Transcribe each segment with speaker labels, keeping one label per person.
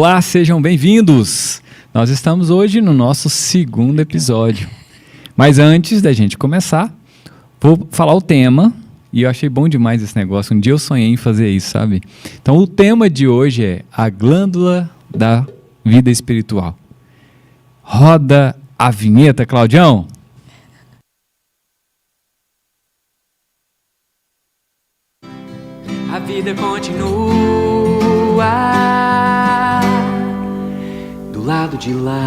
Speaker 1: Olá, sejam bem-vindos! Nós estamos hoje no nosso segundo episódio. Mas antes da gente começar, vou falar o tema. E eu achei bom demais esse negócio. Um dia eu sonhei em fazer isso, sabe? Então o tema de hoje é a glândula da vida espiritual. Roda a vinheta, Claudião!
Speaker 2: A vida continua do lado de lá.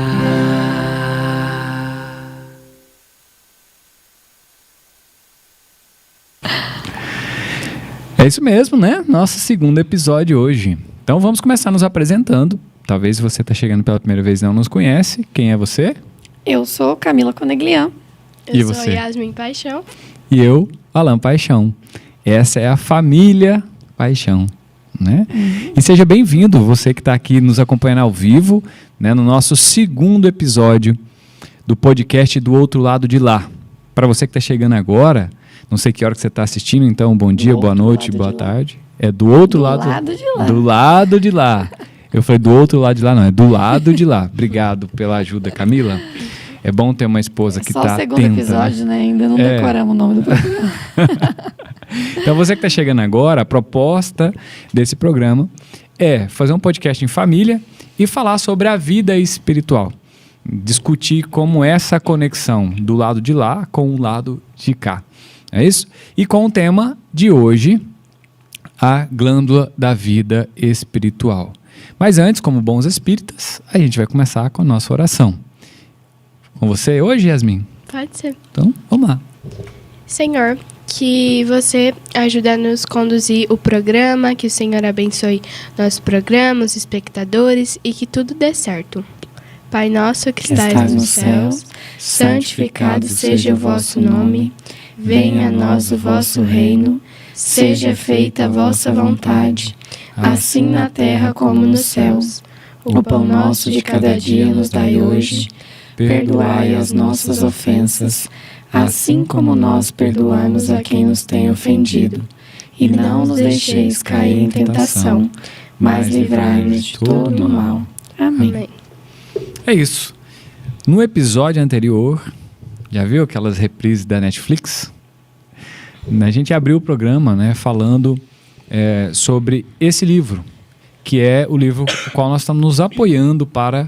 Speaker 1: É isso mesmo, né? Nosso segundo episódio hoje. Então vamos começar nos apresentando. Talvez você está chegando pela primeira vez e não nos conhece. Quem é você?
Speaker 3: Eu sou Camila Coneglian.
Speaker 1: E
Speaker 4: Eu
Speaker 1: você?
Speaker 4: sou Yasmin Paixão.
Speaker 1: E eu, Alan Paixão. Essa é a família Paixão, né? E seja bem-vindo, você que está aqui nos acompanhando ao vivo, né, no nosso segundo episódio do podcast Do Outro Lado de Lá. Para você que está chegando agora, não sei que hora que você está assistindo, então bom dia, boa noite, boa tarde. É do outro lado
Speaker 3: de lá.
Speaker 1: Do lado de lá. Eu falei do outro lado de lá, não, é do lado de lá. Obrigado pela ajuda, Camila. É bom ter uma esposa que está atenta.
Speaker 3: Só o segundo episódio, né? Ainda não decoramos o nome do programa.
Speaker 1: Então, você que está chegando agora, a proposta desse programa é fazer um podcast em família e falar sobre a vida espiritual. Discutir como essa conexão do lado de lá com o lado de cá. É isso? E com o tema de hoje, a glândula da vida espiritual. Mas antes, como bons espíritas, a gente vai começar com a nossa oração. Com você hoje, Yasmin?
Speaker 4: Pode ser.
Speaker 1: Então, vamos lá.
Speaker 4: Senhor, que você ajude a nos conduzir o programa, que o Senhor abençoe nosso programa, os espectadores e que tudo dê certo. Pai nosso que estais nos céus, santificado seja o vosso nome, venha a nós o vosso reino, seja feita a vossa vontade, assim na terra como nos céus. O pão nosso de cada dia nos dai hoje, perdoai as nossas ofensas, assim como nós perdoamos a quem nos tem ofendido. E não nos deixeis cair em tentação, mas livrai-nos de todo o mal. Amém. Amém.
Speaker 1: É isso. No episódio anterior, já viu aquelas reprises da Netflix? A gente abriu o programa, né, falando sobre esse livro, que é o livro com o qual nós estamos nos apoiando para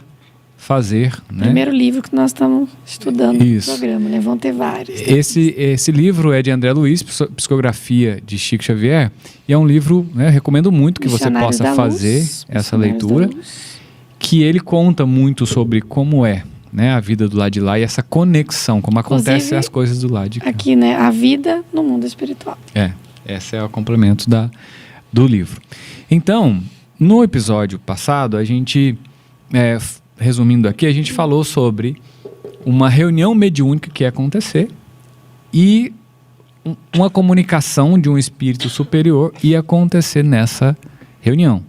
Speaker 1: fazer, né?
Speaker 3: Primeiro livro que nós estamos estudando
Speaker 1: Isso.
Speaker 3: no programa, né? Vão ter vários.
Speaker 1: Esse livro é de André Luiz, Psicografia de Chico Xavier, e é um livro, né, recomendo muito que você
Speaker 3: Missionários
Speaker 1: possa
Speaker 3: da
Speaker 1: fazer
Speaker 3: Luz,
Speaker 1: essa
Speaker 3: Missionários
Speaker 1: leitura,
Speaker 3: da Luz.
Speaker 1: que ele conta muito sobre como é, né, a vida do lado de lá e essa conexão, como acontecem
Speaker 3: Inclusive,
Speaker 1: as coisas do lado de cá.
Speaker 3: Aqui, né? A vida no mundo espiritual.
Speaker 1: Esse é o complemento do livro. Então, no episódio passado, a gente, resumindo aqui, a gente falou sobre uma reunião mediúnica que ia acontecer e uma comunicação de um espírito superior ia acontecer nessa reunião.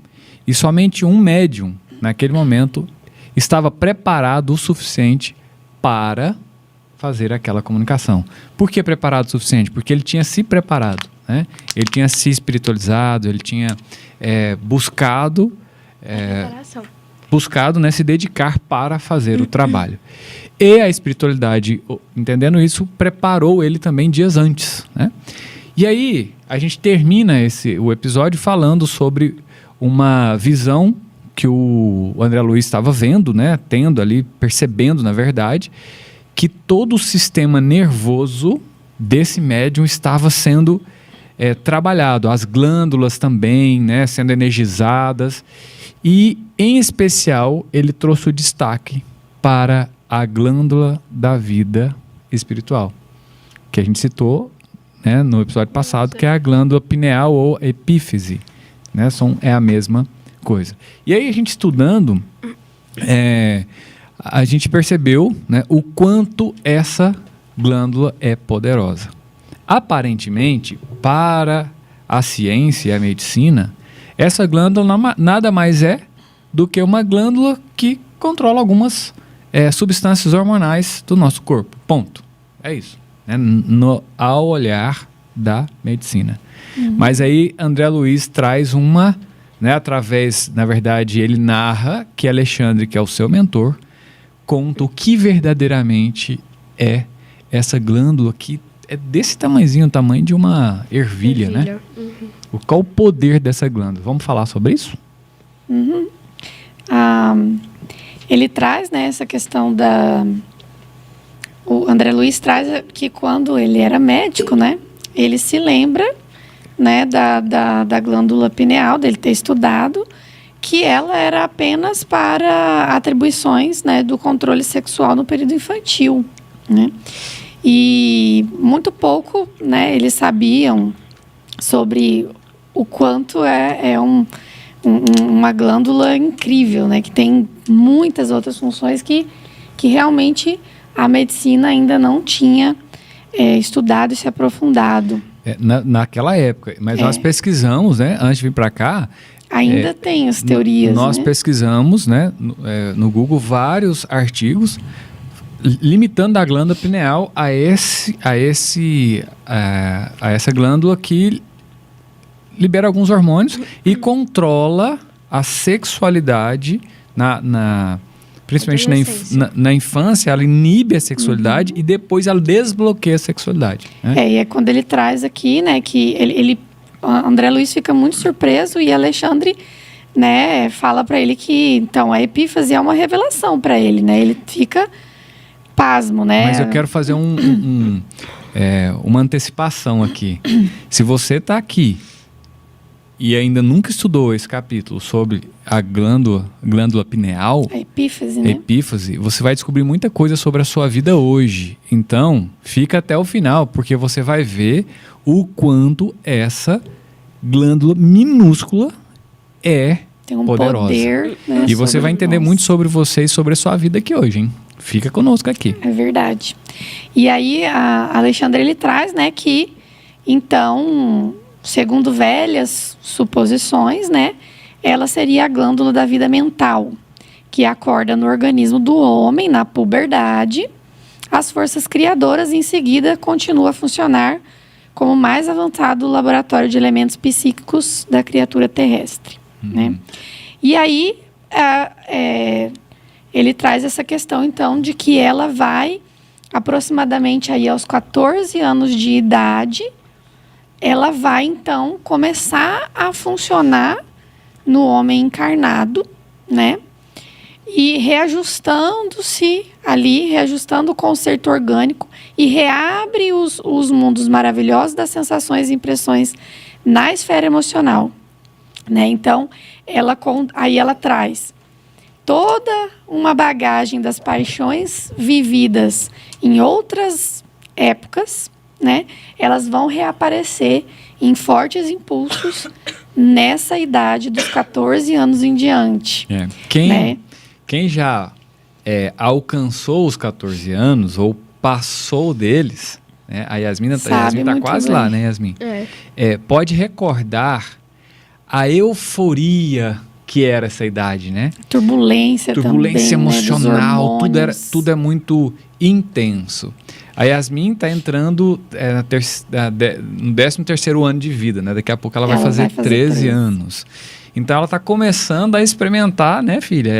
Speaker 1: E somente um médium, naquele momento, estava preparado o suficiente para fazer aquela comunicação. Por que preparado o suficiente? Porque ele tinha se preparado, né? Ele tinha se espiritualizado, ele tinha buscado, né, se dedicar para fazer o trabalho. E a espiritualidade, entendendo isso, preparou ele também dias antes, né? E aí, a gente termina o episódio falando sobre uma visão que o André Luiz estava vendo, né, tendo ali, percebendo, na verdade, que todo o sistema nervoso desse médium estava sendo trabalhado, as glândulas também, né, sendo energizadas, e, em especial, ele trouxe o destaque para a glândula da vida espiritual, que a gente citou, né, no episódio passado, que é a glândula pineal ou epífise, né, é a mesma coisa. E aí, a gente estudando, a gente percebeu, né, o quanto essa glândula é poderosa. Aparentemente, para a ciência e a medicina, essa glândula nada mais é do que uma glândula que controla algumas substâncias hormonais do nosso corpo. Ponto. É isso. Né? Ao olhar da medicina. Mas aí André Luiz traz uma né, através, na verdade, ele narra que Alexandre, que é o seu mentor, conta o que verdadeiramente é essa glândula que é desse tamanhozinho, o tamanho de uma ervilha, né?
Speaker 4: Uhum.
Speaker 1: Qual o poder dessa glândula? Vamos falar sobre isso?
Speaker 3: Uhum. Ele traz, né, essa questão o André Luiz traz que quando ele era médico, né, ele se lembra, né, da glândula pineal, dele ter estudado, que ela era apenas para atribuições, né, do controle sexual no período infantil, né? E muito pouco, né, eles sabiam sobre o quanto é uma glândula incrível, né, que tem muitas outras funções que realmente a medicina ainda não tinha estudado e se aprofundado.
Speaker 1: Naquela época, mas nós pesquisamos, né, antes de vir para cá.
Speaker 3: Ainda tem as teorias,
Speaker 1: nós
Speaker 3: né?
Speaker 1: pesquisamos, né, no Google vários artigos limitando a glândula pineal a essa glândula que libera alguns hormônios e controla a sexualidade principalmente na infância. Ela inibe a sexualidade e depois ela desbloqueia a sexualidade, né?
Speaker 3: E é quando ele traz aqui, né, que André Luiz fica muito surpreso e Alexandre, né, fala para ele que então a epífase é uma revelação para ele, né? Ele fica pasmo, né?
Speaker 1: Mas eu quero fazer uma antecipação aqui. Se você está aqui e ainda nunca estudou esse capítulo sobre a glândula pineal,
Speaker 3: a epífase,
Speaker 1: a
Speaker 3: né?
Speaker 1: epífase, você vai descobrir muita coisa sobre a sua vida hoje. Então, fica até o final, porque você vai ver o quanto essa glândula minúscula é
Speaker 3: Tem um
Speaker 1: poderosa.
Speaker 3: poder, né,
Speaker 1: E você vai entender muito sobre você e sobre a sua vida aqui hoje, hein? Fica conosco aqui.
Speaker 3: É verdade. E aí, a Alexandre, ele traz, né, que, então, segundo velhas suposições, né, ela seria a glândula da vida mental, que acorda no organismo do homem, na puberdade, as forças criadoras, e em seguida continua a funcionar como o mais avançado laboratório de elementos psíquicos da criatura terrestre, né? E aí, ele traz essa questão, então, de que ela vai, aproximadamente aí aos 14 anos de idade, ela vai, então, começar a funcionar no homem encarnado, né? E reajustando-se ali, reajustando o conceito orgânico, e reabre os mundos maravilhosos das sensações e impressões na esfera emocional, né? Então, aí ela traz toda uma bagagem das paixões vividas em outras épocas, né? Elas vão reaparecer em fortes impulsos nessa idade dos 14 anos em diante.
Speaker 1: Quem já alcançou os 14 anos ou passou deles, né? A Yasmin está quase lá, né, Yasmin? Pode recordar a euforia que era essa idade, né? Turbulência
Speaker 3: também,
Speaker 1: emocional,
Speaker 3: né,
Speaker 1: tudo é muito intenso. A Yasmin está entrando no 13º ano de vida, né? Daqui a pouco ela vai fazer 13 anos. Então ela está começando a experimentar, né, filha,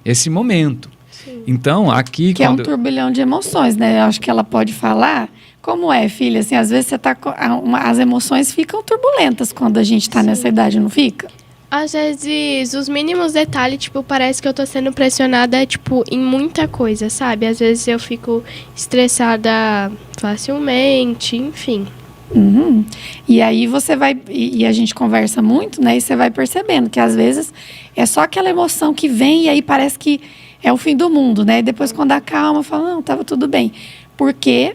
Speaker 1: esse momento. Sim. Então, aqui...
Speaker 3: Que é um turbilhão de emoções, né? Eu acho que ela pode falar. Como é, filha? Assim, às vezes as emoções ficam turbulentas quando a gente está nessa idade, não fica?
Speaker 4: Às vezes, os mínimos detalhes, tipo, parece que eu tô sendo pressionada, tipo, em muita coisa, sabe? Às vezes eu fico estressada facilmente, enfim.
Speaker 3: Uhum. E aí você vai... E a gente conversa muito, né? E você vai percebendo que, às vezes, é só aquela emoção que vem e aí parece que é o fim do mundo, né? E depois, quando acalma, fala, não, tava tudo bem. Porque,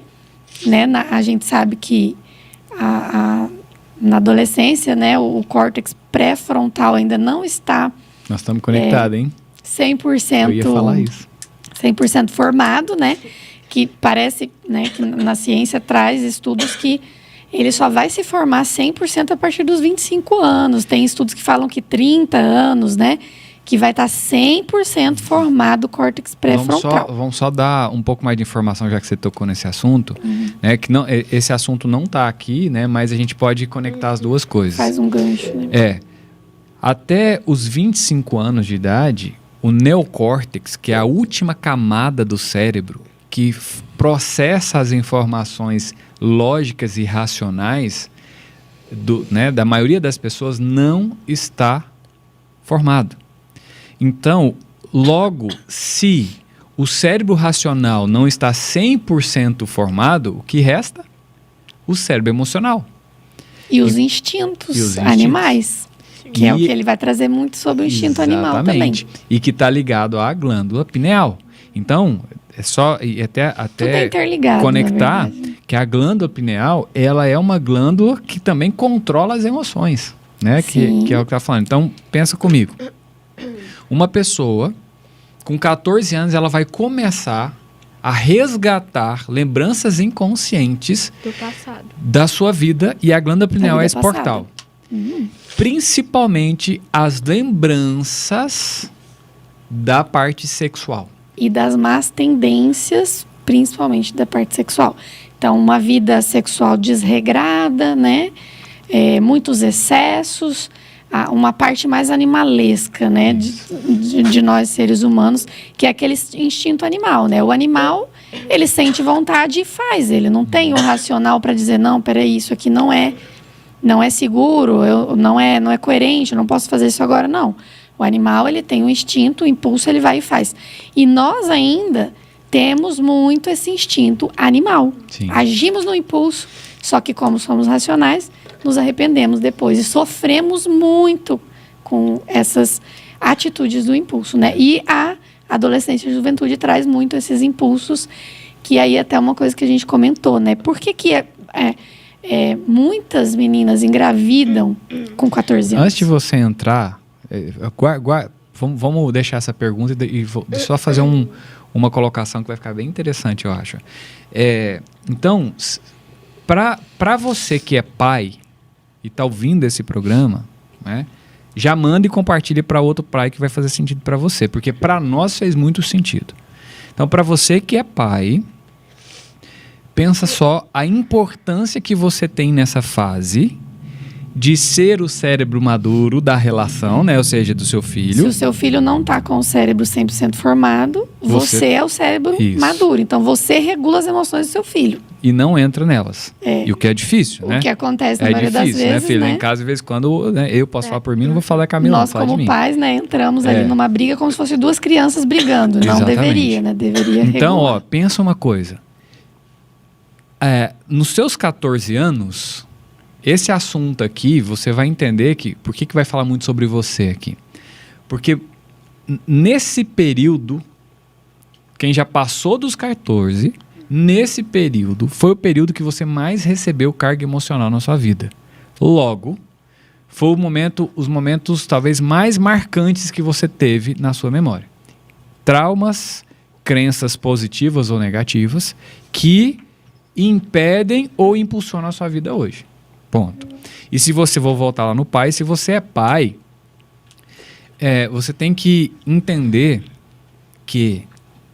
Speaker 3: né, a gente sabe que na adolescência, né, o córtex pré-frontal ainda não está...
Speaker 1: Nós estamos conectados, hein?
Speaker 3: 100%...
Speaker 1: Eu ia falar isso.
Speaker 3: 100% formado, né? Que parece, né, que na ciência traz estudos que ele só vai se formar 100% a partir dos 25 anos. Tem estudos que falam que 30 anos, né? Que vai estar 100% formado o córtex pré-frontal.
Speaker 1: Vamos só dar um pouco mais de informação, já que você tocou nesse assunto. Né, que não, esse assunto não está aqui, né? Mas a gente pode conectar as duas coisas.
Speaker 3: Faz um gancho, né?
Speaker 1: Até os 25 anos de idade, o neocórtex, que é a última camada do cérebro, que processa as informações lógicas e racionais da maioria das pessoas, não está formado. Então, logo, se o cérebro racional não está 100% formado, o que resta? O cérebro emocional.
Speaker 3: E os instintos animais. Que é o que ele vai trazer muito sobre o instinto animal também.
Speaker 1: E que está ligado à glândula pineal. Então, é só
Speaker 3: tudo é interligado,
Speaker 1: conectar que a glândula pineal, ela é uma glândula que também controla as emoções, né? Que é o que está falando. Então, pensa comigo. Uma pessoa com 14 anos, ela vai começar a resgatar lembranças inconscientes
Speaker 4: do passado,
Speaker 1: da sua vida, e a glândula pineal é esse portal. Principalmente as lembranças da parte sexual.
Speaker 3: E das más tendências, principalmente da parte sexual. Então, uma vida sexual desregrada, né? Muitos excessos, uma parte mais animalesca, né? De nós, seres humanos, que é aquele instinto animal, né? O animal, ele sente vontade e faz. Ele não tem o racional para dizer, não, peraí, isso aqui não é seguro, não é coerente, eu não posso fazer isso agora, não. O animal, ele tem um instinto, um impulso, ele vai e faz. E nós ainda temos muito esse instinto animal.
Speaker 1: Sim.
Speaker 3: Agimos no impulso, só que como somos racionais, nos arrependemos depois e sofremos muito com essas atitudes do impulso, né? E a adolescência e a juventude traz muito esses impulsos, que aí até uma coisa que a gente comentou, né? Por que muitas meninas engravidam com 14 anos?
Speaker 1: Antes de você entrar, vamos deixar essa pergunta e vou só fazer uma colocação que vai ficar bem interessante, eu acho. Então, para você que é pai e está ouvindo esse programa, né, já manda e compartilhe para outro pai que vai fazer sentido para você, porque para nós fez muito sentido. Então, para você que é pai, pensa só a importância que você tem nessa fase de ser o cérebro maduro da relação, né? Ou seja, do seu filho.
Speaker 3: Se o seu filho não está com o cérebro 100% formado, você é o cérebro maduro. Então, você regula as emoções do seu filho.
Speaker 1: E não entra nelas. E o que é difícil, né?
Speaker 3: O que acontece na maioria das vezes,
Speaker 1: né, filho?
Speaker 3: né?
Speaker 1: Em casa, de vez em quando, né, eu posso falar por mim, não vou falar Camila,
Speaker 3: nós, como pais, né, entramos ali numa briga como se fossem duas crianças brigando. Não deveria, né? Deveria
Speaker 1: então,
Speaker 3: regular.
Speaker 1: Pensa uma coisa. Nos seus 14 anos, esse assunto aqui, você vai entender que... Por que vai falar muito sobre você aqui? Porque nesse período, quem já passou dos 14, nesse período, foi o período que você mais recebeu carga emocional na sua vida. Logo, foi os momentos talvez mais marcantes que você teve na sua memória. Traumas, crenças positivas ou negativas, que impedem ou impulsionam a sua vida hoje. Ponto. E se você, vou voltar lá no pai, se você é pai, você tem que entender que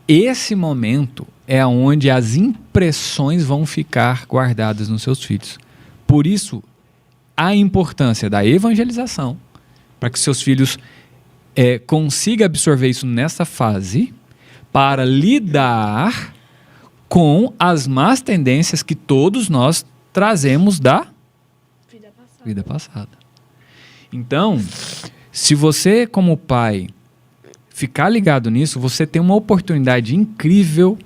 Speaker 1: esse momento é onde as impressões vão ficar guardadas nos seus filhos. Por isso, a importância da evangelização, para que seus filhos consigam absorver isso nessa fase, para lidar com as más tendências que todos nós trazemos da vida passada. Então, se você, como pai, ficar ligado nisso, você tem uma oportunidade incrível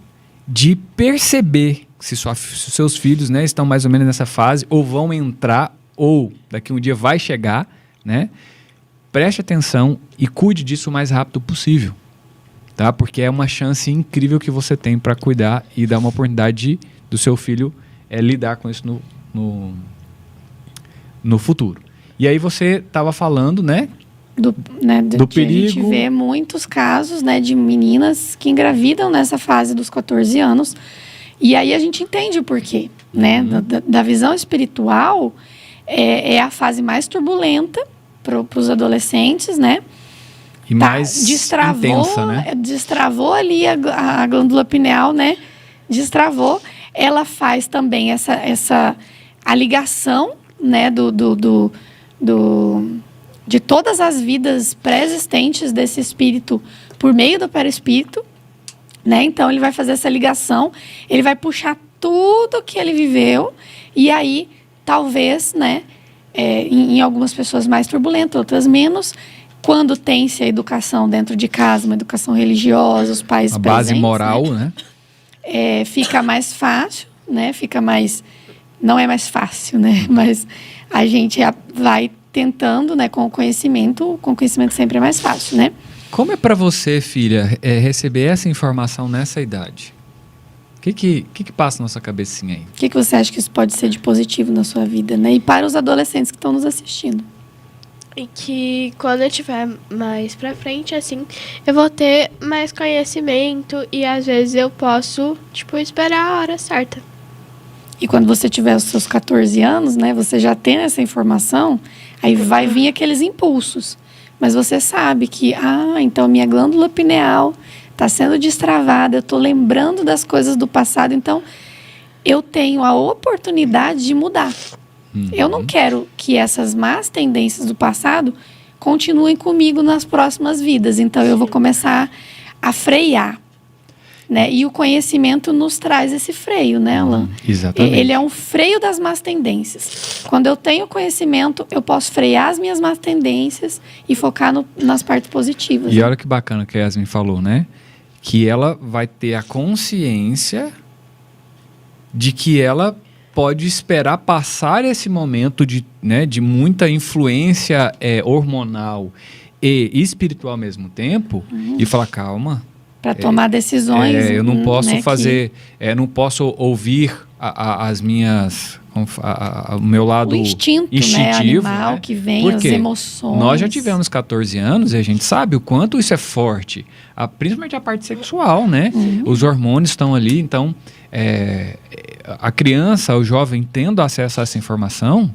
Speaker 1: de perceber se seus filhos, né, estão mais ou menos nessa fase, ou vão entrar, ou daqui um dia vai chegar, né? Preste atenção e cuide disso o mais rápido possível. Tá? Porque é uma chance incrível que você tem para cuidar e dar uma oportunidade do seu filho lidar com isso no futuro. E aí você estava falando, né? Do perigo.
Speaker 3: A gente vê muitos casos, né, de meninas que engravidam nessa fase dos 14 anos. E aí a gente entende o porquê. Né? Da visão espiritual, é a fase mais turbulenta para os adolescentes, né?
Speaker 1: E mais intensa, né?
Speaker 3: Destravou ali a glândula pineal, né? Destravou. Ela faz também a ligação, né? de todas as vidas pré-existentes desse espírito por meio do perispírito, né? Então ele vai fazer essa ligação, ele vai puxar tudo que ele viveu e aí talvez, né, em algumas pessoas mais turbulentas, outras menos, quando tem-se a educação dentro de casa, uma educação religiosa, os pais
Speaker 1: A base
Speaker 3: presentes,
Speaker 1: moral, né?
Speaker 3: fica mais fácil, né? Fica mais... Não é mais fácil, né? Mas a gente vai tentando, né? Com o conhecimento sempre é mais fácil, né?
Speaker 1: Como é para você, filha, receber essa informação nessa idade? O que passa na sua cabecinha aí?
Speaker 3: O que você acha que isso pode ser de positivo na sua vida, né? E para os adolescentes que estão nos assistindo.
Speaker 4: E que quando eu tiver mais pra frente, assim, eu vou ter mais conhecimento e às vezes eu posso, esperar a hora certa.
Speaker 3: E quando você tiver os seus 14 anos, né? Você já tem essa informação, aí vai vir aqueles impulsos. Mas você sabe que, então minha glândula pineal está sendo destravada, eu estou lembrando das coisas do passado, então eu tenho a oportunidade de mudar. Eu não quero que essas más tendências do passado continuem comigo nas próximas vidas. Então, eu vou começar a frear, né? E o conhecimento nos traz esse freio, né, Alan?
Speaker 1: Exatamente.
Speaker 3: Ele é um freio das más tendências. Quando eu tenho conhecimento, eu posso frear as minhas más tendências e focar nas partes positivas.
Speaker 1: E olha que bacana que a Yasmin falou, né? Que ela vai ter a consciência de que ela pode esperar passar esse momento de muita influência hormonal e espiritual ao mesmo tempo e falar, calma.
Speaker 3: Para tomar decisões.
Speaker 1: Eu não posso
Speaker 3: fazer.
Speaker 1: não posso ouvir as minhas. O meu lado
Speaker 3: o instinto,
Speaker 1: instintivo,
Speaker 3: né? Animal,
Speaker 1: né?
Speaker 3: que vem,
Speaker 1: Porque
Speaker 3: as emoções.
Speaker 1: Nós já tivemos 14 anos e a gente sabe o quanto isso é forte. Principalmente a parte sexual, né? Os hormônios estão ali, então a criança, o jovem, tendo acesso a essa informação,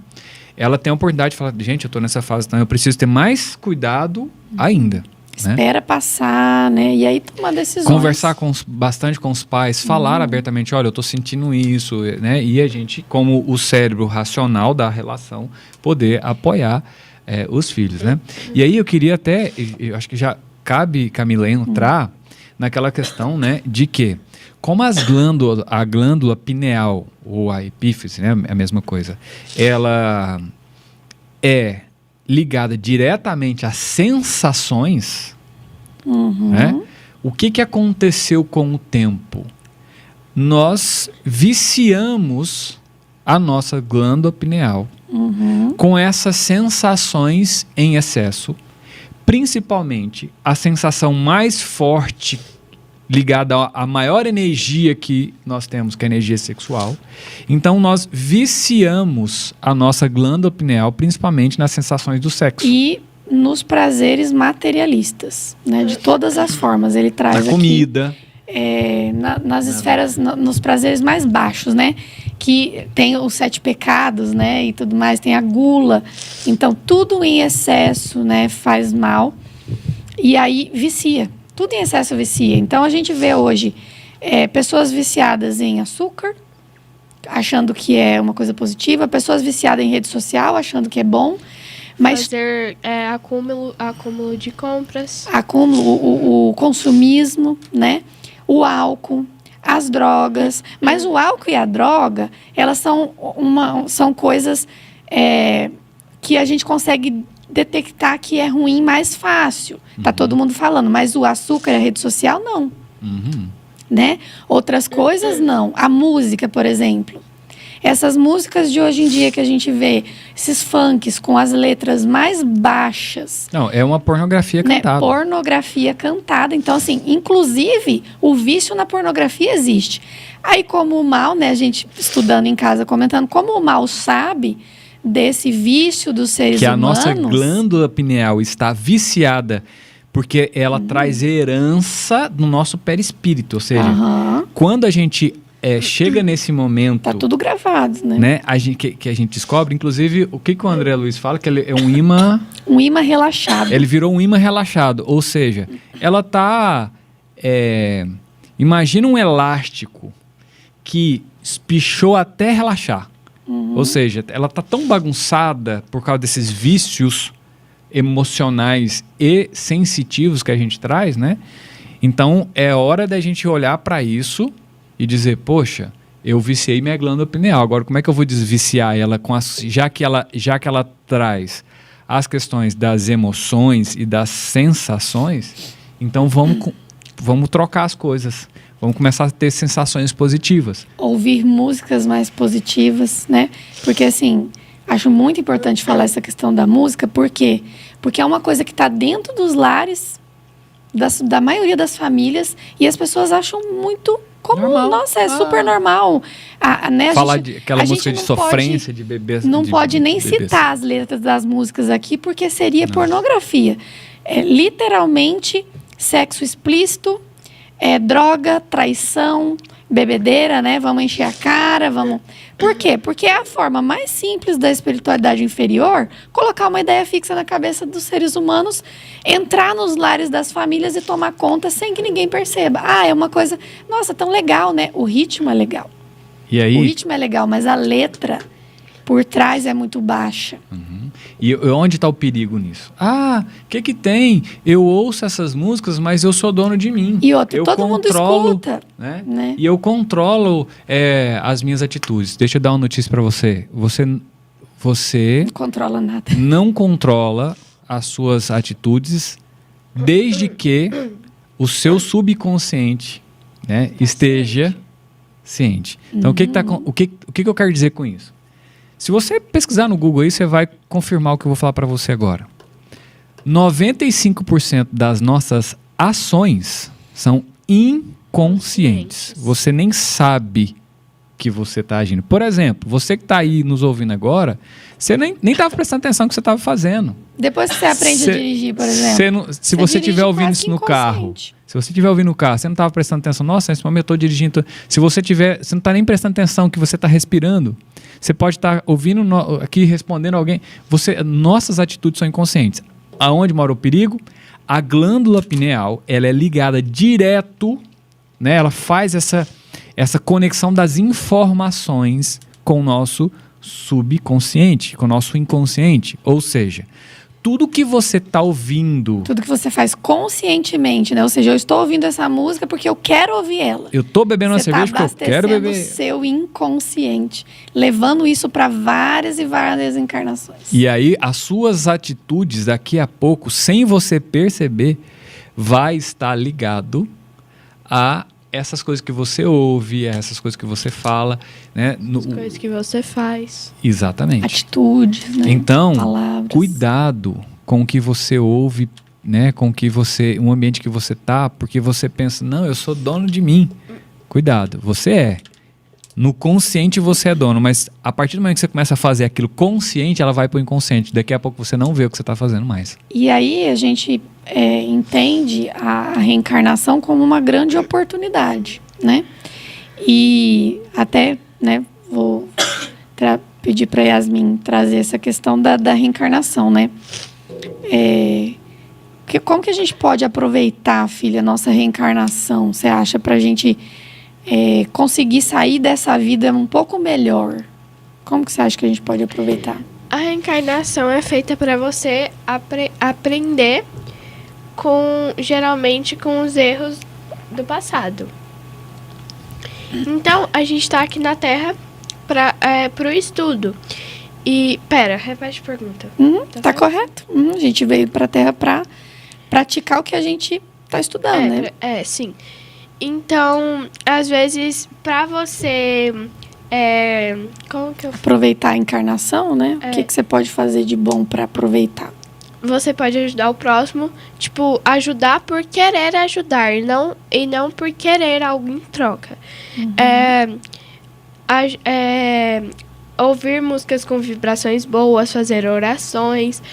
Speaker 1: ela tem a oportunidade de falar, gente, eu estou nessa fase, então eu preciso ter mais cuidado ainda.
Speaker 3: Espera passar, né? E aí tomar decisões.
Speaker 1: Conversar bastante com os pais, falar abertamente, olha, eu estou sentindo isso, né? E a gente, como o cérebro racional da relação, poder apoiar os filhos, né? E aí eu queria até, eu acho que já cabe, Camila, entrar naquela questão, né, de que como a glândula pineal ou a epífise, né, é a mesma coisa, ela é ligada diretamente às sensações, né? O que aconteceu com o tempo? Nós viciamos a nossa glândula pineal com essas sensações em excesso, principalmente a sensação mais forte ligada à maior energia que nós temos, que é a energia sexual. Então, nós viciamos a nossa glândula pineal, principalmente nas sensações do sexo.
Speaker 3: E nos prazeres materialistas, né? De todas as formas. Ele traz
Speaker 1: na comida.
Speaker 3: Nas esferas, nos prazeres mais baixos, né? Que tem os 7 pecados, né? E tudo mais, tem a gula. Então, tudo em excesso, né? Faz mal. E aí, vicia. Tudo em excesso vicia. Então, a gente vê hoje pessoas viciadas em açúcar, achando que é uma coisa positiva. Pessoas viciadas em rede social, achando que é bom. Mas
Speaker 4: fazer acúmulo de compras.
Speaker 3: O consumismo, né? O álcool, as drogas. Mas o álcool e a droga, elas são coisas que a gente consegue detectar que é ruim mais fácil. Tá todo mundo falando, mas o açúcar e a rede social, não. Né? Outras coisas, não. A música, por exemplo. Essas músicas de hoje em dia que a gente vê, esses funks com as letras mais baixas.
Speaker 1: Não, é uma pornografia cantada.
Speaker 3: Pornografia cantada. Então, assim, inclusive, o vício na pornografia existe. Aí, como o mal, né, a gente estudando em casa, comentando, como o mal sabe desse vício dos seres humanos. Que a
Speaker 1: nossa glândula pineal está viciada porque ela traz herança no nosso perispírito. Ou seja, quando a gente chega nesse momento...
Speaker 3: Tá tudo gravado, né?
Speaker 1: Que a gente descobre, inclusive, o que o André Luiz fala, que ele é um imã...
Speaker 3: um imã relaxado.
Speaker 1: Ele virou um imã relaxado. Ou seja, ela tá... imagina um elástico que espichou até relaxar. Ou seja, ela tá tão bagunçada por causa desses vícios, emocionais e sensitivos que a gente traz, né? Então, é hora da gente olhar para isso e dizer, poxa, eu viciei minha glândula pineal. Agora, como é que eu vou desviciar ela já que ela traz as questões das emoções e das sensações? Então, vamos trocar as coisas. Vamos começar a ter sensações positivas.
Speaker 3: Ouvir músicas mais positivas, né? Porque, assim, acho muito importante falar essa questão da música. Por quê? Porque é uma coisa que está dentro dos lares, da maioria das famílias, e as pessoas acham muito comum.
Speaker 1: Normal.
Speaker 3: Nossa, é super normal. Né?
Speaker 1: Falar de aquela música de sofrência, de bebês.
Speaker 3: Não pode nem
Speaker 1: bebês.
Speaker 3: citar as letras das músicas aqui, porque seria pornografia. É literalmente sexo explícito, droga, traição, bebedeira, né? Vamos encher a cara, vamos... Por quê? Porque é a forma mais simples da espiritualidade inferior colocar uma ideia fixa na cabeça dos seres humanos, entrar nos lares das famílias e tomar conta sem que ninguém perceba. É uma coisa... Nossa, tão legal, né? O ritmo é legal.
Speaker 1: E aí...
Speaker 3: O ritmo é legal, mas a letra por trás é muito baixa.
Speaker 1: Uhum. E onde está o perigo nisso? O que tem? Eu ouço essas músicas, mas eu sou dono de mim.
Speaker 3: E outro,
Speaker 1: eu
Speaker 3: todo mundo escuta.
Speaker 1: Né? E eu controlo as minhas atitudes. Deixa eu dar uma notícia para você. Você
Speaker 3: Não controla nada.
Speaker 1: não controla as suas atitudes desde que o seu subconsciente, né, esteja ciente. Então, o que eu quero dizer com isso? Se você pesquisar no Google aí, você vai confirmar o que eu vou falar para você agora. 95% das nossas ações são inconscientes. Você nem sabe que você está agindo. Por exemplo, você que está aí nos ouvindo agora, você nem estava prestando atenção no que você estava fazendo.
Speaker 3: Depois que você aprende a dirigir, por exemplo.
Speaker 1: Se você estiver ouvindo isso no carro, se você estiver ouvindo no carro, você não estava prestando atenção. Nossa, nesse momento eu estou dirigindo. Se você não está nem prestando atenção que você está respirando, você pode estar ouvindo aqui, respondendo alguém. Nossas atitudes são inconscientes. Aonde mora o perigo? A glândula pineal, ela é ligada direto, né? Ela faz essa conexão das informações com o nosso subconsciente, com o nosso inconsciente. Ou seja, tudo que você está ouvindo...
Speaker 3: Tudo que você faz conscientemente, né? Ou seja, eu estou ouvindo essa música porque eu quero ouvir ela.
Speaker 1: Eu estou bebendo uma cerveja porque eu quero beber...
Speaker 3: Você está abastecendo o seu inconsciente, levando isso para várias e várias encarnações.
Speaker 1: E aí, as suas atitudes, daqui a pouco, sem você perceber, vai estar ligado a essas coisas que você ouve, a essas coisas que você fala, né?
Speaker 4: As coisas que você faz.
Speaker 1: Exatamente.
Speaker 3: Atitudes, né?
Speaker 1: Então,
Speaker 3: palavras.
Speaker 1: Cuidado com o que você ouve, né? Com o ambiente que você tá, porque você pensa, não, eu sou dono de mim. Cuidado, você é. No consciente você é dono, mas a partir do momento que você começa a fazer aquilo consciente, ela vai para o inconsciente. Daqui a pouco você não vê o que você está fazendo mais.
Speaker 3: E aí a gente entende a reencarnação como uma grande oportunidade, né? E até, né, vou pedir para Yasmin trazer essa questão da reencarnação, né? Como que a gente pode aproveitar, filha, a nossa reencarnação, você acha, para a gente... conseguir sair dessa vida um pouco melhor? Como que você acha que a gente pode aproveitar?
Speaker 4: A reencarnação é feita para você aprender geralmente com os erros do passado. Então, a gente está aqui na Terra para o estudo. E, repete a pergunta.
Speaker 3: Tá correto. A gente veio para a Terra para praticar o que a gente está estudando, né?
Speaker 4: Sim. Então, às vezes, para você...
Speaker 3: aproveitar a encarnação, né? O que você pode fazer de bom para aproveitar?
Speaker 4: Você pode ajudar o próximo, tipo, ajudar por querer ajudar, e não por querer algo em troca. Ouvir músicas com vibrações boas, fazer orações.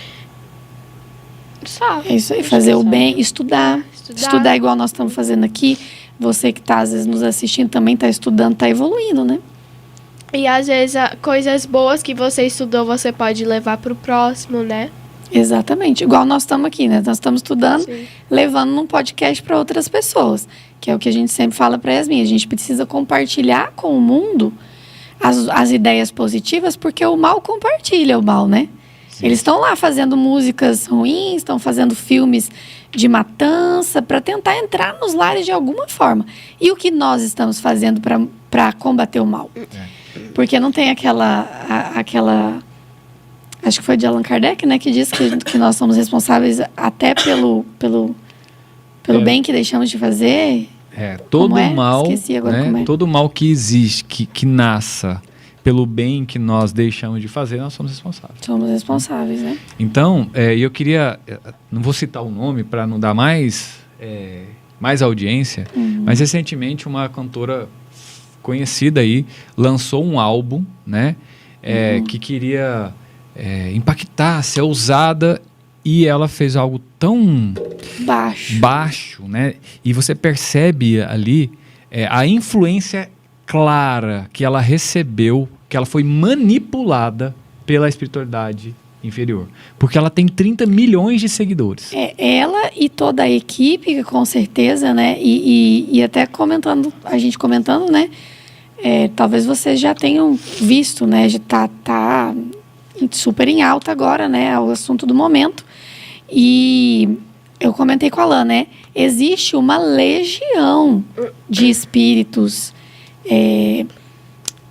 Speaker 4: Só.
Speaker 3: É isso aí, fazer o bem, estudar igual nós estamos fazendo aqui. Você que está, às vezes, nos assistindo também está estudando, está evoluindo, né?
Speaker 4: E, às vezes, coisas boas que você estudou, você pode levar para o próximo, né?
Speaker 3: Exatamente. Igual nós estamos aqui, né? Nós estamos estudando, levando num podcast para outras pessoas. Que é o que a gente sempre fala para Yasmin. A gente precisa compartilhar com o mundo as ideias positivas, porque o mal compartilha o mal, né? Eles estão lá fazendo músicas ruins, estão fazendo filmes de matança para tentar entrar nos lares de alguma forma. E o que nós estamos fazendo para combater o mal? Porque não tem aquela acho que foi de Allan Kardec, né, que diz que nós somos responsáveis até pelo bem que deixamos de fazer.
Speaker 1: Todo mal,
Speaker 3: Esqueci agora como é.
Speaker 1: todo mal que existe, que nasça pelo bem que nós deixamos de fazer, nós somos responsáveis.
Speaker 3: Somos responsáveis, né?
Speaker 1: Então, eu queria, não vou citar o nome para não dar mais audiência, mas recentemente uma cantora conhecida aí lançou um álbum, né, que queria impactar, ser ousada, e ela fez algo tão baixo, né? E você percebe ali a influência clara que ela recebeu, que ela foi manipulada pela espiritualidade inferior. Porque ela tem 30 milhões de seguidores.
Speaker 3: Ela e toda a equipe, com certeza, né? E até a gente comentando, né? Talvez vocês já tenham visto, né? Já tá super em alta agora, né? É o assunto do momento. E eu comentei com a Alan, né? Existe uma legião de espíritos,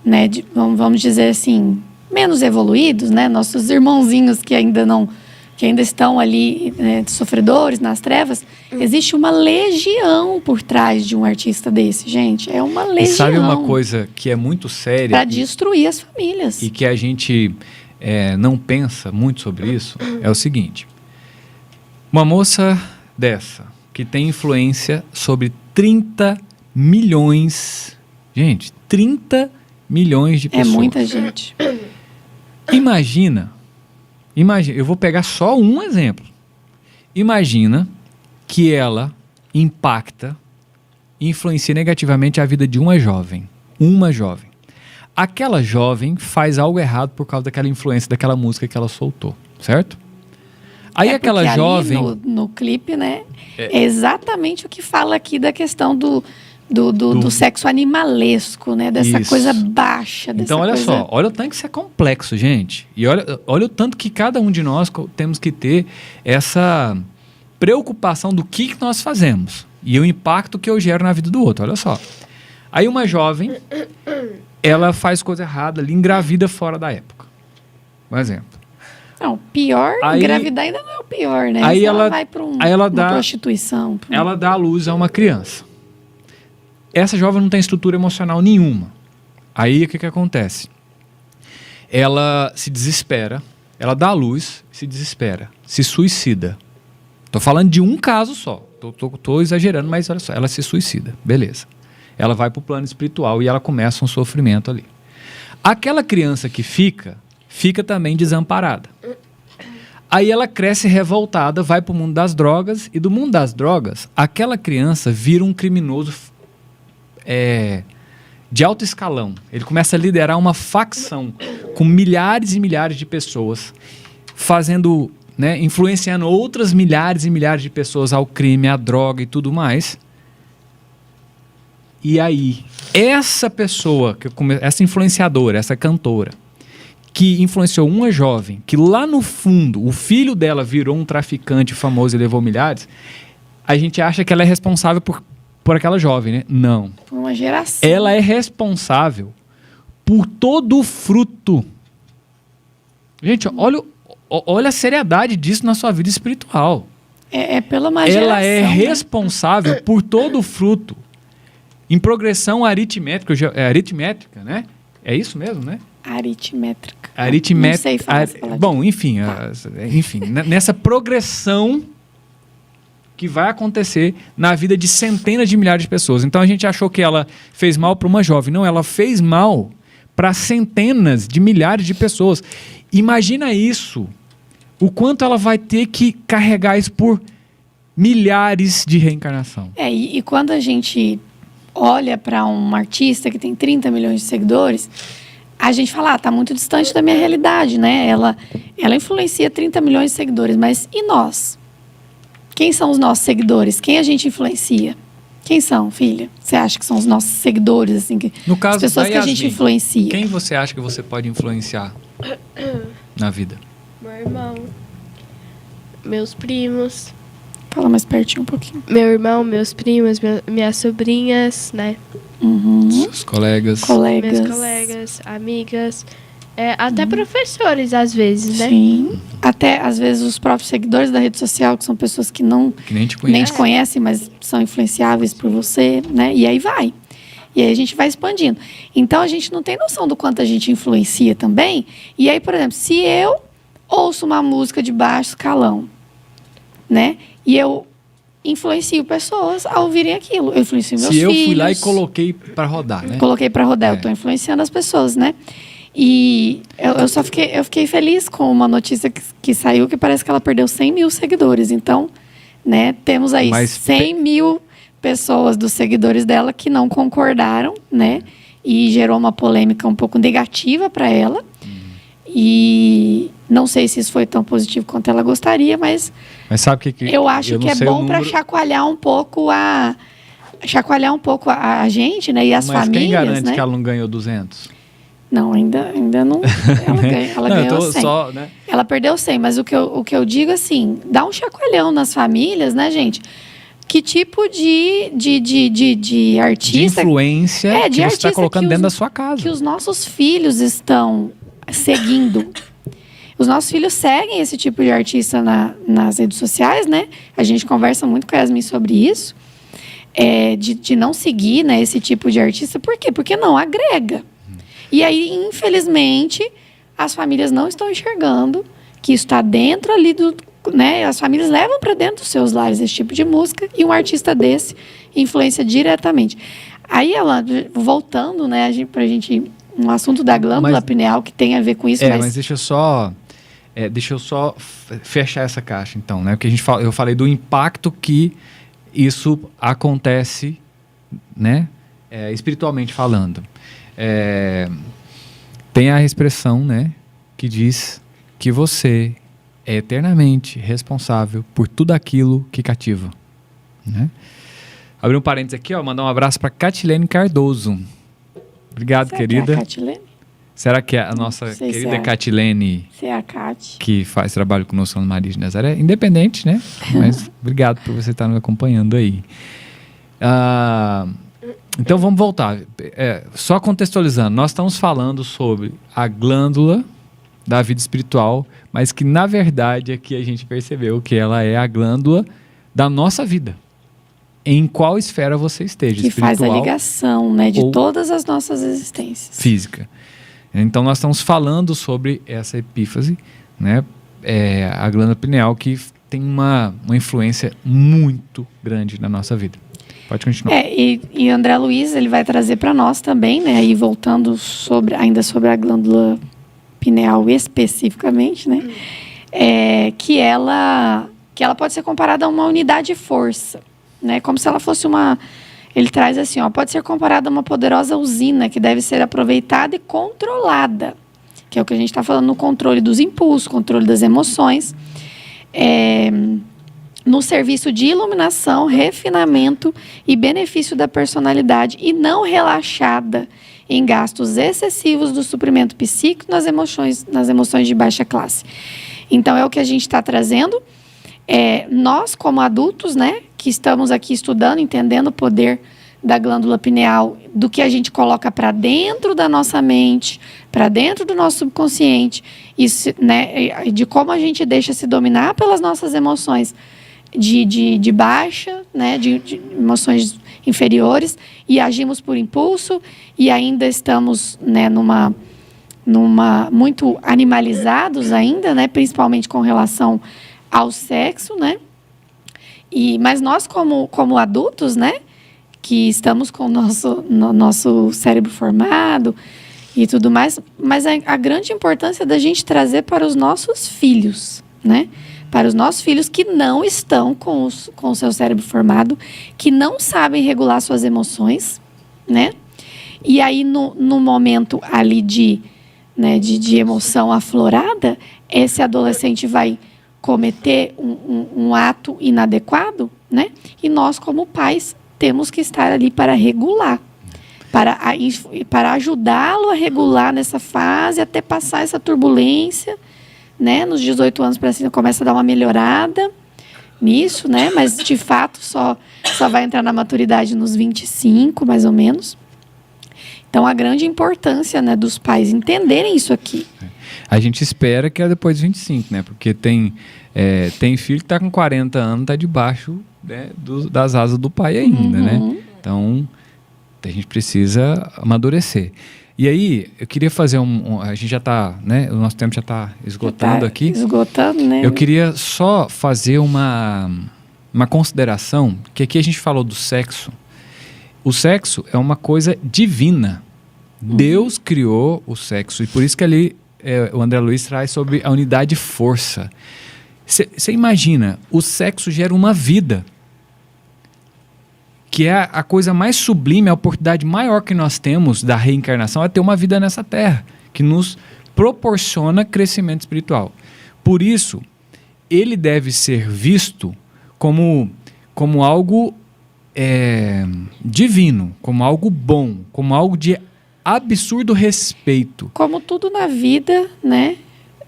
Speaker 3: né? Vamos dizer assim, menos evoluídos, né? Nossos irmãozinhos que ainda estão ali, né, sofredores nas trevas. Existe uma legião por trás de um artista desse, gente. É uma legião.
Speaker 1: E sabe uma coisa que é muito séria?
Speaker 3: Para destruir as famílias.
Speaker 1: E que a gente não pensa muito sobre isso, é o seguinte. Uma moça dessa, que tem influência sobre 30 milhões... Gente, 30 milhões de pessoas.
Speaker 3: É muita gente.
Speaker 1: Imagina, eu vou pegar só um exemplo. Imagina que ela impacta, influencia negativamente a vida de uma jovem. Aquela jovem faz algo errado por causa daquela influência, daquela música que ela soltou, certo? Aí aquela jovem...
Speaker 3: no clipe, né? É exatamente o que fala aqui da questão do sexo animalesco, né? Dessa coisa baixa.
Speaker 1: Então, olha só. Olha o tanto que isso é complexo, gente. E olha o tanto que cada um de nós temos que ter essa preocupação do que nós fazemos. E o impacto que eu gero na vida do outro. Olha só. Aí uma jovem, ela faz coisa errada ali, engravida fora da época. Um exemplo.
Speaker 3: Não, pior, engravidar ainda não é o pior, né?
Speaker 1: Aí
Speaker 3: ela vai para uma prostituição.
Speaker 1: Ela dá à luz a uma criança. Essa jovem não tem estrutura emocional nenhuma. Aí o que acontece? Ela se desespera, ela dá à luz, se desespera, se suicida. Tô falando de um caso só. Tô exagerando, mas olha só, ela se suicida. Beleza. Ela vai para o plano espiritual e ela começa um sofrimento ali. Aquela criança que fica também desamparada. Aí ela cresce revoltada, vai para o mundo das drogas, e do mundo das drogas, aquela criança vira um criminoso de alto escalão. Ele começa a liderar uma facção com milhares e milhares de pessoas, fazendo, né, influenciando outras milhares e milhares de pessoas ao crime, à droga e tudo mais. E aí, essa pessoa, essa influenciadora, essa cantora, que influenciou uma jovem, que lá no fundo o filho dela virou um traficante famoso e levou milhares, a gente acha que ela é responsável por aquela jovem, né? Não.
Speaker 3: Por uma geração.
Speaker 1: Ela é responsável por todo o fruto. Gente, olha a seriedade disso na sua vida espiritual.
Speaker 3: Pela uma geração.
Speaker 1: Ela é responsável por todo o fruto. Em progressão aritmétrica, né? É isso mesmo, né?
Speaker 3: Aritmétrica.
Speaker 1: Não
Speaker 3: sei falar essa palavra.
Speaker 1: Bom, enfim, nessa progressão que vai acontecer na vida de centenas de milhares de pessoas. Então a gente achou que ela fez mal para uma jovem. Não, ela fez mal para centenas de milhares de pessoas. Imagina isso. O quanto ela vai ter que carregar isso por milhares de reencarnação.
Speaker 3: E quando a gente olha para um artista que tem 30 milhões de seguidores, a gente fala, tá muito distante da minha realidade, né? Ela influencia 30 milhões de seguidores, mas e nós? Quem são os nossos seguidores? Quem a gente influencia? Quem são, filha? Você acha que são os nossos seguidores, assim,
Speaker 1: no caso,
Speaker 3: as pessoas que a gente influencia?
Speaker 1: Quem você acha que você pode influenciar na vida?
Speaker 4: Meu irmão, meus primos,
Speaker 3: Fala mais pertinho um pouquinho.
Speaker 4: meu irmão, meus primos, minhas sobrinhas, né?
Speaker 3: Uhum.
Speaker 1: Seus colegas.
Speaker 3: Colegas.
Speaker 4: Meus colegas, amigas, até professores às vezes, né?
Speaker 3: Sim. Até, às vezes, os próprios seguidores da rede social, que são pessoas que
Speaker 1: Que nem te
Speaker 3: nem
Speaker 1: conhece.
Speaker 3: te conhecem, mas são influenciáveis por você, né? E aí vai. E aí a gente vai expandindo. Então, a gente não tem noção do quanto a gente influencia também. E aí, por exemplo, se eu ouço uma música de baixo escalão, né? E eu influencio pessoas a ouvirem aquilo. Eu influencio meus
Speaker 1: Se eu
Speaker 3: filhos.
Speaker 1: fui lá e coloquei pra rodar, né?
Speaker 3: Coloquei pra rodar,
Speaker 1: É.
Speaker 3: eu tô influenciando as pessoas, né? E eu fiquei feliz com uma notícia que saiu, que parece que ela perdeu 100 mil seguidores. Então, né, temos aí
Speaker 1: Mas
Speaker 3: 100 mil pessoas dos seguidores dela que não concordaram, né? E gerou uma polêmica um pouco negativa para ela. E não sei se isso foi tão positivo quanto ela gostaria, mas
Speaker 1: Mas sabe o que
Speaker 3: eu acho
Speaker 1: não
Speaker 3: que é
Speaker 1: sei o
Speaker 3: bom para
Speaker 1: número,
Speaker 3: chacoalhar um pouco a gente, né? E as
Speaker 1: mas
Speaker 3: famílias,
Speaker 1: quem garante
Speaker 3: né?
Speaker 1: que ela não ganhou 200?
Speaker 3: Não, ainda não. Ela
Speaker 1: Não, eu
Speaker 3: ganhou
Speaker 1: tô
Speaker 3: 100.
Speaker 1: só, né?
Speaker 3: Ela perdeu 100, mas o que eu digo assim, dá um chacoalhão nas famílias, né, gente? Que tipo de
Speaker 1: De
Speaker 3: artista
Speaker 1: influência
Speaker 3: É, de
Speaker 1: que você
Speaker 3: artista
Speaker 1: está colocando
Speaker 3: que
Speaker 1: dentro
Speaker 3: os-
Speaker 1: da sua casa.
Speaker 3: que os nossos filhos estão seguindo? Os nossos filhos seguem esse tipo de artista nas redes sociais, né? A gente conversa muito com a Yasmin sobre isso. De não seguir, né, esse tipo de artista. Por quê? Porque não agrega. E aí, infelizmente, as famílias não estão enxergando que isso está dentro ali do... Né? As famílias levam para dentro dos seus lares esse tipo de música e um artista desse influencia diretamente. Aí, ela, voltando, né, pra gente... Um assunto da glândula
Speaker 1: Mas-
Speaker 3: pineal que tem a ver com isso,
Speaker 1: Mas deixa eu só fechar essa caixa, então, né? Porque eu falei do impacto que isso acontece, né? Espiritualmente falando. Tem a expressão, né? Que diz que você é eternamente responsável por tudo aquilo que cativa, né? Abrir um parênteses aqui, ó, mandar um abraço para Catilene Cardoso. Obrigado,
Speaker 3: Será
Speaker 1: querida.
Speaker 3: que é a Catilene?
Speaker 1: Será que é a nossa
Speaker 3: sei se
Speaker 1: querida
Speaker 3: é.
Speaker 1: Catilene,
Speaker 3: Se é a Cati.
Speaker 1: que faz trabalho conosco no Maria de Nazaré, independente, né? Mas obrigado por você estar nos acompanhando aí. Então vamos voltar. Só contextualizando, nós estamos falando sobre a glândula da vida espiritual, mas que na verdade aqui a gente percebeu que ela é a glândula da nossa vida. Em qual esfera você esteja,
Speaker 3: Que faz a
Speaker 1: espiritual,
Speaker 3: ligação, né, de
Speaker 1: ou
Speaker 3: todas as nossas existências.
Speaker 1: física. Então nós estamos falando sobre essa epífise, né? A glândula pineal, que tem uma influência muito grande na nossa vida. Pode continuar.
Speaker 3: E André Luiz, ele vai trazer para nós também, né, aí voltando ainda sobre a glândula pineal especificamente, né, que ela pode ser comparada a uma unidade de força, né, como se ela fosse ele traz assim, pode ser comparada a uma poderosa usina que deve ser aproveitada e controlada, que é o que a gente está falando no controle dos impulsos, controle das emoções, no serviço de iluminação, refinamento e benefício da personalidade, e não relaxada em gastos excessivos do suprimento psíquico nas emoções de baixa classe. Então, é o que a gente está trazendo. Nós, como adultos, né, que estamos aqui estudando, entendendo o poder da glândula pineal, do que a gente coloca para dentro da nossa mente, para dentro do nosso subconsciente, né, de como a gente deixa se dominar pelas nossas emoções de baixa, né, de emoções inferiores, e agimos por impulso, e ainda estamos, né, numa muito animalizados ainda, né, principalmente com relação ao sexo, né? Mas nós, como adultos, né, que estamos com o nosso cérebro formado e tudo mais, mas a grande importância da gente trazer para os nossos filhos, né? Para os nossos filhos que não estão com o seu cérebro formado, que não sabem regular suas emoções, né? E aí, no momento ali de emoção aflorada, esse adolescente vai cometer um ato inadequado, né? E nós, como pais, temos que estar ali para regular, para ajudá-lo a regular nessa fase, até passar essa turbulência, né? Nos 18 anos para cima começa a dar uma melhorada nisso, né? Mas de fato só vai entrar na maturidade nos 25, mais ou menos. Então a grande importância, né, dos pais entenderem isso aqui.
Speaker 1: A gente espera que é depois de 25, né? Porque tem filho que está com 40 anos, está debaixo, né, das asas do pai ainda, né? Então a gente precisa amadurecer. E aí, eu queria fazer a gente já está, né? O nosso tempo já está esgotando aqui.
Speaker 3: Esgotando, né?
Speaker 1: Eu queria só fazer uma consideração, que aqui a gente falou do sexo. O sexo é uma coisa divina. Deus criou o sexo. E por isso que ali o André Luiz traz sobre a unidade de força. Você imagina, o sexo gera uma vida. Que é a coisa mais sublime, a oportunidade maior que nós temos da reencarnação é ter uma vida nessa terra, que nos proporciona crescimento espiritual. Por isso, ele deve ser visto como algo divino, como algo bom, como algo de absurdo respeito.
Speaker 3: Como tudo na vida, né,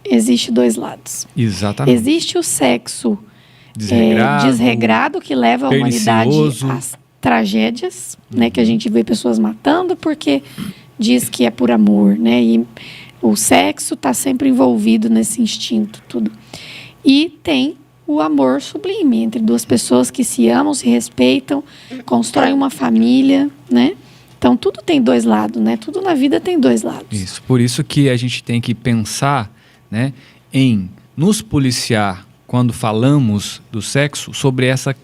Speaker 3: existe dois lados.
Speaker 1: Exatamente.
Speaker 3: Existe o sexo
Speaker 1: desregrado,
Speaker 3: que leva a humanidade
Speaker 1: pernicioso.
Speaker 3: às tragédias, né, que a gente vê pessoas matando porque diz que é por amor, né, e o sexo está sempre envolvido nesse instinto, tudo. E tem o amor sublime entre duas pessoas que se amam, se respeitam, constroem uma família, né? Então tudo tem dois lados, né? Tudo na vida tem dois lados.
Speaker 1: Isso, por isso que a gente tem que pensar, né, em nos policiar quando falamos do sexo sobre essa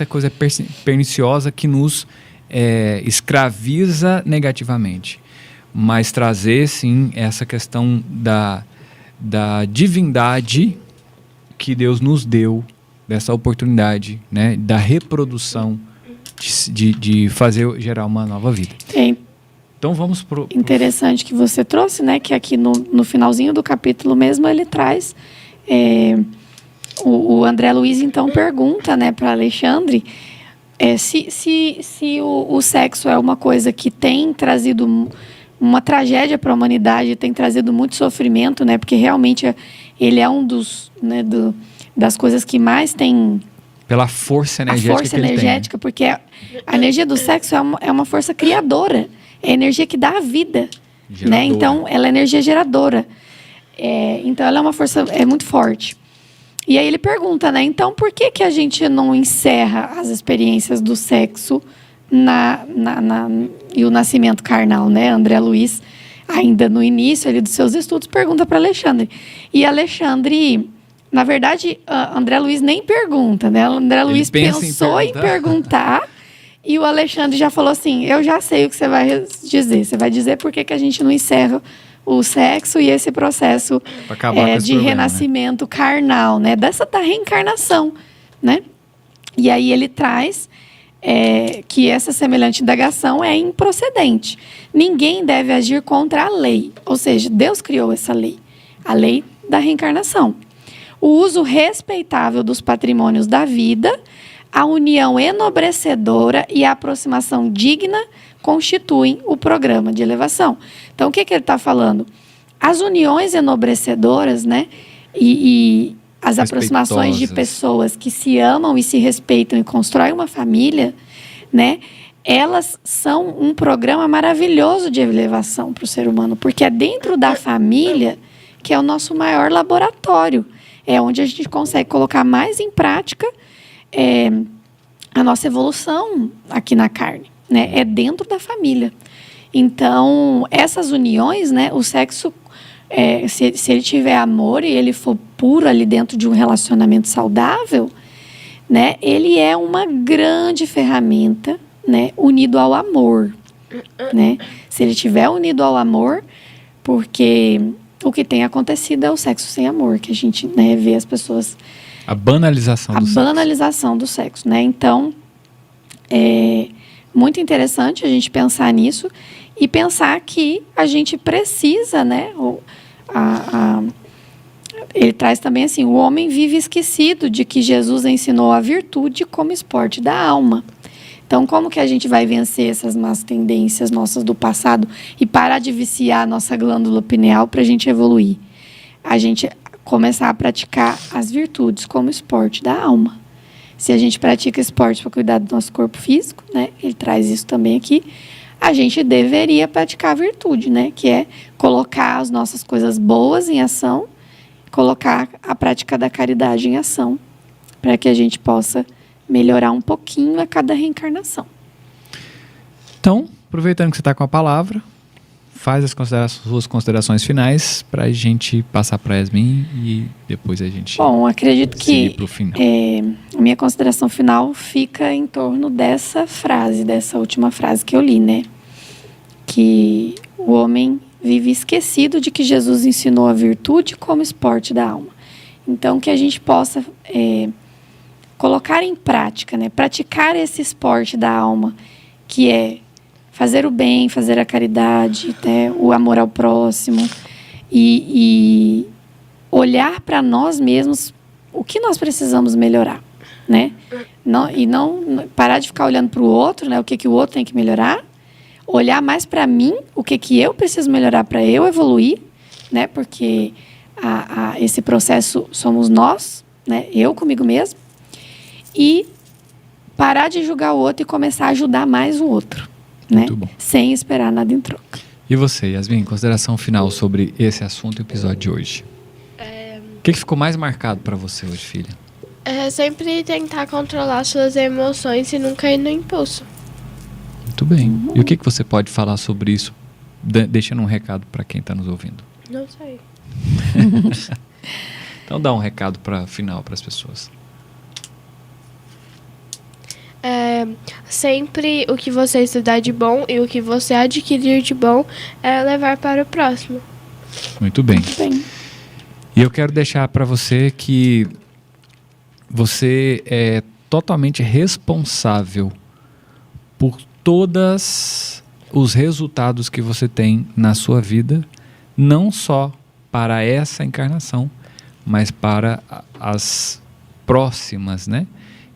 Speaker 1: coisa perniciosa que nos escraviza negativamente, mas trazer sim essa questão da divindade que Deus nos deu, dessa oportunidade, né, da reprodução, de gerar uma nova vida. Então vamos pro...
Speaker 3: Interessante que você trouxe, né, que aqui no finalzinho do capítulo mesmo ele traz... O André Luiz então pergunta, né, para Alexandre se o sexo é uma coisa que tem trazido uma tragédia para a humanidade, tem trazido muito sofrimento, né, porque realmente ele é um dos, né, das coisas que mais tem
Speaker 1: pela força energética.
Speaker 3: A força energética, porque a energia do sexo é uma força criadora, é a energia que dá a vida, né? Então ela é energia geradora, então ela é uma força muito forte. E aí ele pergunta, né? Então por que a gente não encerra as experiências do sexo e o nascimento carnal, né? André Luiz, ainda no início ali dos seus estudos, pergunta para Alexandre. E Alexandre, na verdade, André Luiz nem pergunta, né? André Luiz pensou em perguntar e o Alexandre já falou assim, eu já sei o que você vai dizer. Você vai dizer por que a gente não encerra o sexo e esse processo de renascimento, né, carnal, né? Da reencarnação, né? E aí ele traz que essa semelhante indagação é improcedente. Ninguém deve agir contra a lei. Ou seja, Deus criou essa lei. A lei da reencarnação. O uso respeitável dos patrimônios da vida, a união enobrecedora e a aproximação digna constituem o programa de elevação. Então, o que ele está falando? As uniões enobrecedoras, né, e as aproximações de pessoas que se amam e se respeitam e constroem uma família, né, elas são um programa maravilhoso de elevação para o ser humano, porque é dentro da família que é o nosso maior laboratório. É onde a gente consegue colocar mais em prática a nossa evolução aqui na carne, né? É dentro da família. Então, essas uniões, né? O sexo, se ele tiver amor e ele for puro ali dentro de um relacionamento saudável, né? Ele é uma grande ferramenta, né? Unido ao amor, né? Se ele tiver unido ao amor, porque o que tem acontecido é o sexo sem amor, que a gente, né, vê as pessoas...
Speaker 1: A banalização do sexo. A
Speaker 3: banalização do sexo, né? Então, é muito interessante a gente pensar nisso e pensar que a gente precisa, né? Ele traz também assim, o homem vive esquecido de que Jesus ensinou a virtude como esporte da alma. Então, como que a gente vai vencer essas más tendências nossas do passado e parar de viciar a nossa glândula pineal para a gente evoluir? a gente começar a praticar as virtudes como esporte da alma. Se a gente pratica esporte para cuidar do nosso corpo físico, né? Ele traz isso também aqui. A gente deveria praticar a virtude, né? Que é colocar as nossas coisas boas em ação, colocar a prática da caridade em ação, para que a gente possa melhorar um pouquinho a cada reencarnação.
Speaker 1: Então, aproveitando que você está com a palavra, faz as suas considerações finais para a gente passar para Yasmin e depois a gente...
Speaker 3: Bom, acredito que
Speaker 1: pro final.
Speaker 3: A minha consideração final fica em torno dessa frase, dessa última frase que eu li, né? Que o homem vive esquecido de que Jesus ensinou a virtude como esporte da alma. Então, que a gente possa colocar em prática, né? Praticar esse esporte da alma, que é fazer o bem, fazer a caridade, né? O amor ao próximo e olhar para nós mesmos o que nós precisamos melhorar, né? Não parar de ficar olhando para o outro, né? O que o outro tem que melhorar, olhar mais para mim, o que eu preciso melhorar para eu evoluir, né? Porque esse processo somos nós, né? Eu comigo mesmo, e parar de julgar o outro e começar a ajudar mais o outro. Né?
Speaker 1: Muito bom.
Speaker 3: Sem esperar nada em troca.
Speaker 1: E você, Yasmin, consideração final sobre esse assunto e o episódio de hoje? O que ficou mais marcado para você hoje, filha?
Speaker 4: Sempre tentar controlar suas emoções e não cair no impulso.
Speaker 1: Muito bem. E o que você pode falar sobre isso, deixando um recado para quem está nos ouvindo?
Speaker 4: Não sei.
Speaker 1: Então dá um recado final para as pessoas.
Speaker 4: Sempre o que você estudar de bom e o que você adquirir de bom é levar para o próximo.
Speaker 1: Muito bem.
Speaker 3: Muito bem.
Speaker 1: E eu quero deixar para você que você é totalmente responsável por todos os resultados que você tem na sua vida, não só para essa encarnação, mas para as próximas, né?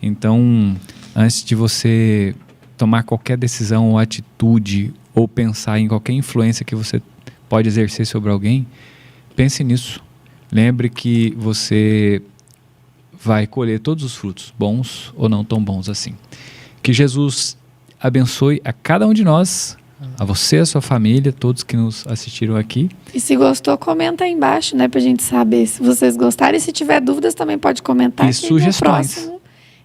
Speaker 1: Então, antes de você tomar qualquer decisão ou atitude ou pensar em qualquer influência que você pode exercer sobre alguém, pense nisso. Lembre que você vai colher todos os frutos, bons ou não tão bons assim. Que Jesus abençoe a cada um de nós, a você, a sua família, todos que nos assistiram aqui.
Speaker 3: E se gostou, comenta aí embaixo, né? Pra gente saber se vocês gostaram. E se tiver dúvidas, também pode comentar.
Speaker 1: E sugestões.
Speaker 3: No próximo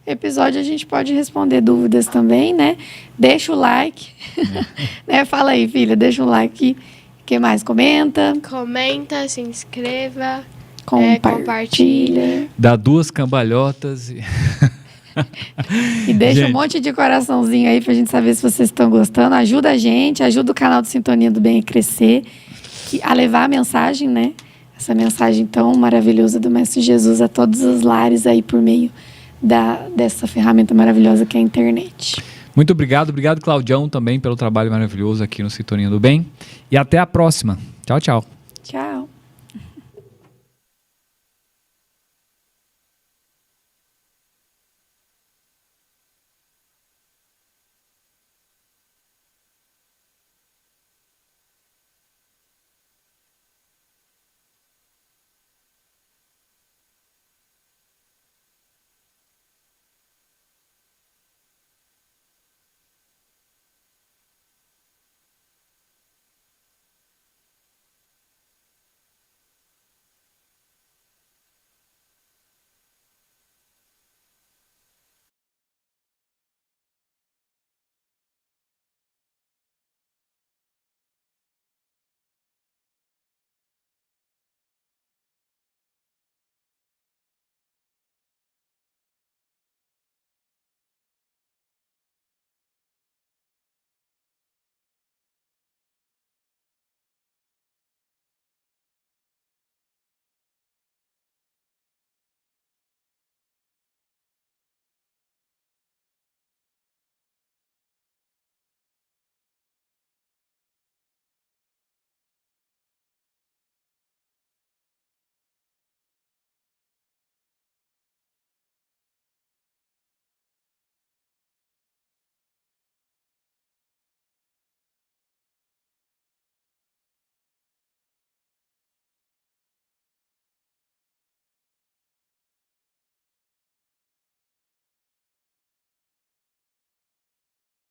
Speaker 3: episódio a gente pode responder dúvidas também, né? Deixa o like. Né? Fala aí, filha, deixa o like. O que mais? Comenta.
Speaker 4: Comenta, se inscreva.
Speaker 3: Compartilha.
Speaker 1: Dá 2 cambalhotas
Speaker 3: E deixa
Speaker 1: gente,
Speaker 3: um monte de coraçãozinho aí pra gente saber se vocês estão gostando. Ajuda a gente, ajuda o canal do Sintonia do Bem a crescer, a levar a mensagem, né? Essa mensagem tão maravilhosa do Mestre Jesus a todos os lares aí por meio dessa ferramenta maravilhosa que é a internet.
Speaker 1: muito obrigado. Obrigado, Claudião, também pelo trabalho maravilhoso aqui no Sintonia do Bem. E até a próxima. Tchau, tchau.